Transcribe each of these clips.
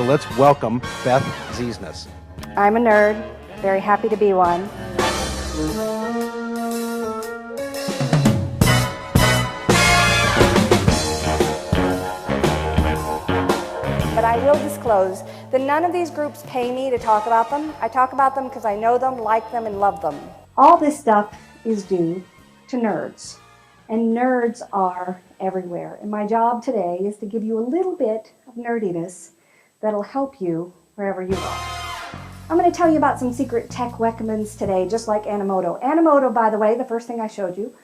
let's welcome Beth Ziesenis. I'm a nerd, very happy to be one. But I will disclose that none of these groups pay me to talk about them. I talk about them because I know them, like them, and love them. All this stuff is due to nerds. And nerds are everywhere. And my job today is to give you a little bit of nerdiness that'll help you wherever you are. I'm going to tell you about some secret tech recommends today, just like Animoto. Animoto, by the way, the first thing I showed you,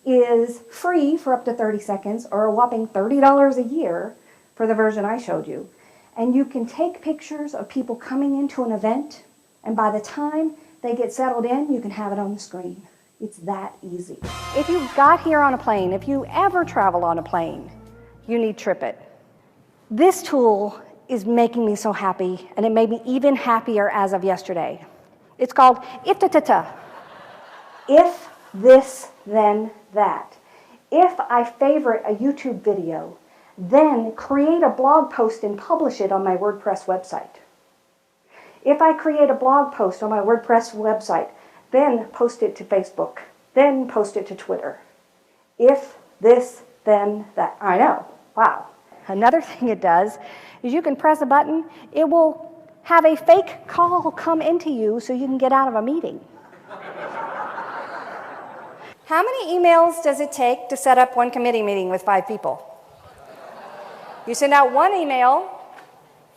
is free for up to 30 seconds, or a whopping $30 a year for the version I showed you. And you can take pictures of people coming into an event, and by the time they get settled in, you can have it on the screen. It's that easy. If you got here on a plane, if you ever travel on a plane, you need TripIt. This tool is making me so happy, and it made me even happier as of yesterday. It's called IFTTT. If this, then that. If I favorite a YouTube video, then create a blog post and publish it on my WordPress website. If I create a blog post on my WordPress website, then post it to Facebook, then post it to Twitter. If this, then that. I know, wow. Another thing it does is you can press a button, it will have a fake call come into you so you can get out of a meeting. How many emails does it take to set up one committee meeting with 5 people? You send out one email,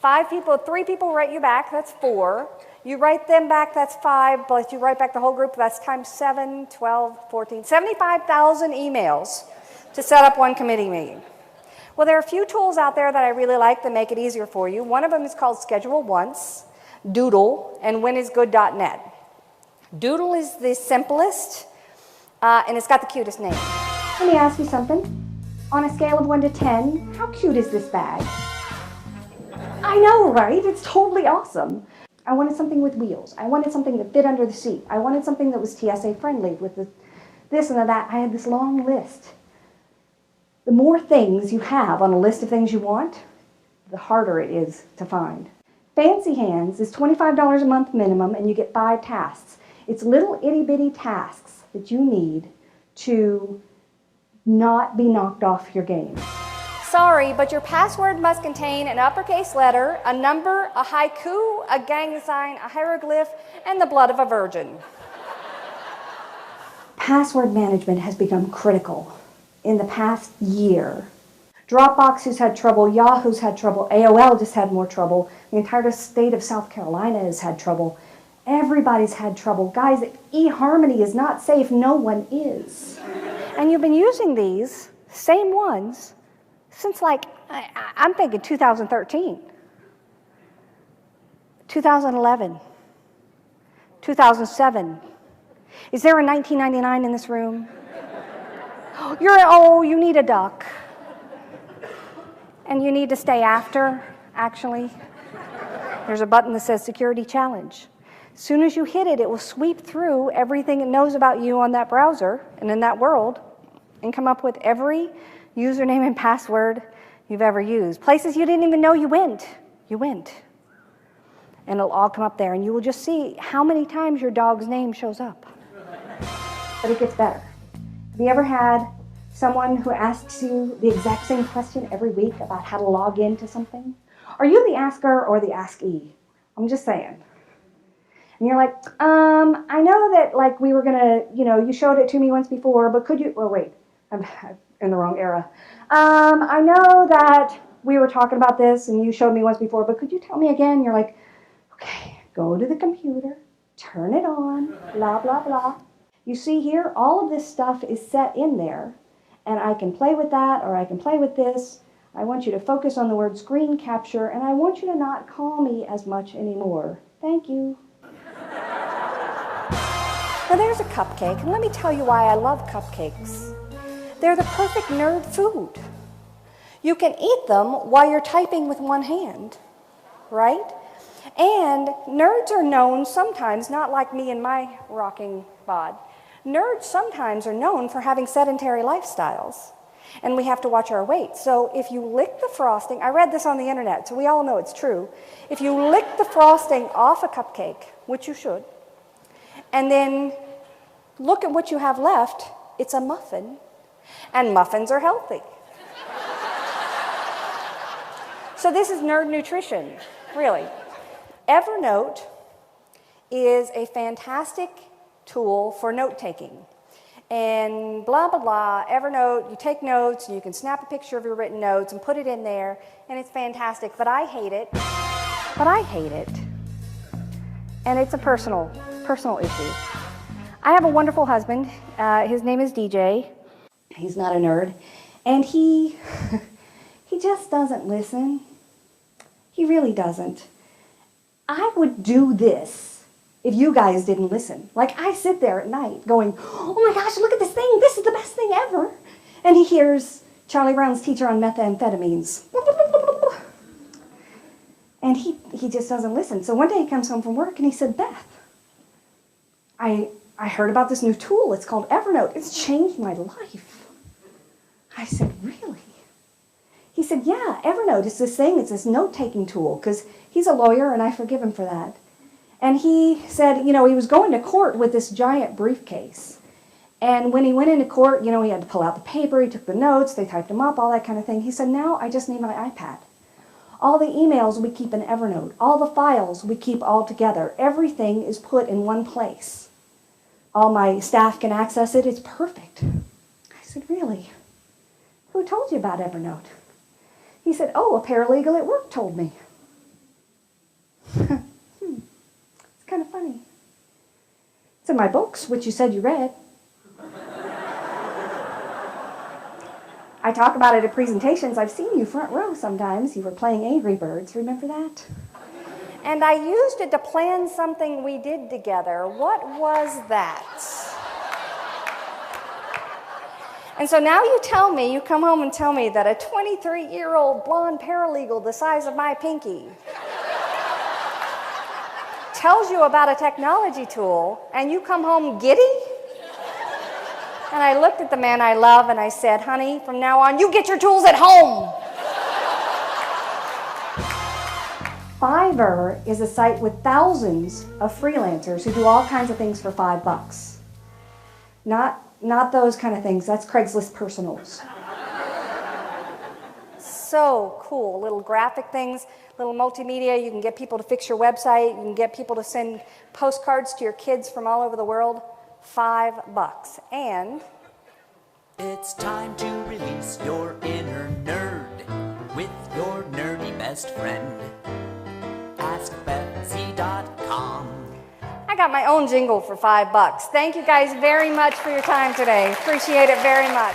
5 people, 3 people write you back, that's 4. You write them back, that's 5, but you write back the whole group, that's times 7, 12, 14, 75,000 emails to set up one committee meeting. Well, there are a few tools out there that I really like that make it easier for you. One of them is called Schedule Once, Doodle, and whenisgood.net. Doodle is the simplest, and it's got the cutest name. Let me ask you something. On a scale of 1 to 10, how cute is this bag? I know, right? It's totally awesome. I wanted something with wheels. I wanted something that fit under the seat. I wanted something that was TSA friendly with this and that. I had this long list. The more things you have on a list of things you want, the harder it is to find. Fancy Hands is $25 a month minimum, and you get 5 tasks. It's little itty-bitty tasks that you need to not be knocked off your game. Sorry, but your password must contain an uppercase letter, a number, a haiku, a gang sign, a hieroglyph, and the blood of a virgin. Password management has become critical in the past year. Dropbox has had trouble, Yahoo's had trouble, AOL just had more trouble, the entire state of South Carolina has had trouble. Everybody's had trouble. Guys, eHarmony is not safe, no one is. And you've been using these same ones since, like, I'm thinking 2013, 2011, 2007. Is there a 1999 in this room? You need a duck. And you need to stay after, actually. There's a button that says Security Challenge. As soon as you hit it, it will sweep through everything it knows about you on that browser and in that world and come up with every username and password you've ever used. Places you didn't even know you went. And it'll all come up there, and you will just see how many times your dog's name shows up. But it gets better. Have you ever had someone who asks you the exact same question every week about how to log into something? Are you the asker or the askee? I'm just saying. And you're like, I know that, like, we were gonna, you showed it to me once before, but could you, well, wait, I'm in the wrong era. I know that we were talking about this and you showed me once before, but could you tell me again? You're like, okay, go to the computer, turn it on, blah, blah, blah. You see here, all of this stuff is set in there, and I can play with that, or I can play with this. I want you to focus on the word screen capture, and I want you to not call me as much anymore. Thank you. Now there's a cupcake, and let me tell you why I love cupcakes. They're the perfect nerd food. You can eat them while you're typing with one hand, right? And nerds are known sometimes, not like me and my rocking bod, nerds sometimes are known for having sedentary lifestyles. And we have to watch our weight. So if you lick the frosting, I read this on the internet, so we all know it's true. If you lick the frosting off a cupcake, which you should, and then look at what you have left, it's a muffin. And muffins are healthy. So this is nerd nutrition, really. Evernote is a fantastic tool for note-taking. And blah, blah, blah, Evernote, you take notes, and you can snap a picture of your written notes and put it in there, and it's fantastic, but I hate it. And it's a personal issue. I have a wonderful husband. His name is DJ. He's not a nerd. And he just doesn't listen. He really doesn't. I would do this if you guys didn't listen. Like, I sit there at night going, oh my gosh, look at this thing. This is the best thing ever. And he hears Charlie Brown's teacher on methamphetamines. And he just doesn't listen. So one day he comes home from work and he said, Beth, I heard about this new tool. It's called Evernote. It's changed my life. I said, really? He said, yeah, Evernote is this thing. It's this note-taking tool, because he's a lawyer and I forgive him for that. And he said, he was going to court with this giant briefcase. And when he went into court, he had to pull out the paper, he took the notes, they typed them up, all that kind of thing. He said, now I just need my iPad. All the emails we keep in Evernote. All the files we keep all together. Everything is put in one place. All my staff can access it. It's perfect. I said, really? Who told you about Evernote? He said, oh, a paralegal at work told me. It's kind of funny. It's in my books, which you said you read. I talk about it at presentations. I've seen you front row sometimes. You were playing Angry Birds. Remember that? And I used it to plan something we did together. What was that? And so now you come home and tell me that a 23-year-old blonde paralegal the size of my pinky tells you about a technology tool, and you come home giddy? And I looked at the man I love and I said, honey, from now on, you get your tools at home. Fiverr is a site with thousands of freelancers who do all kinds of things for $5. Not those kind of things. That's Craigslist personals. So cool. Little graphic things, little multimedia. You can get people to fix your website. You can get people to send postcards to your kids from all over the world. $5. And it's time to release your inner nerd with your nerdy best friend. AskBetsy.com. I got my own jingle for $5. Thank you guys very much for your time today. Appreciate it very much.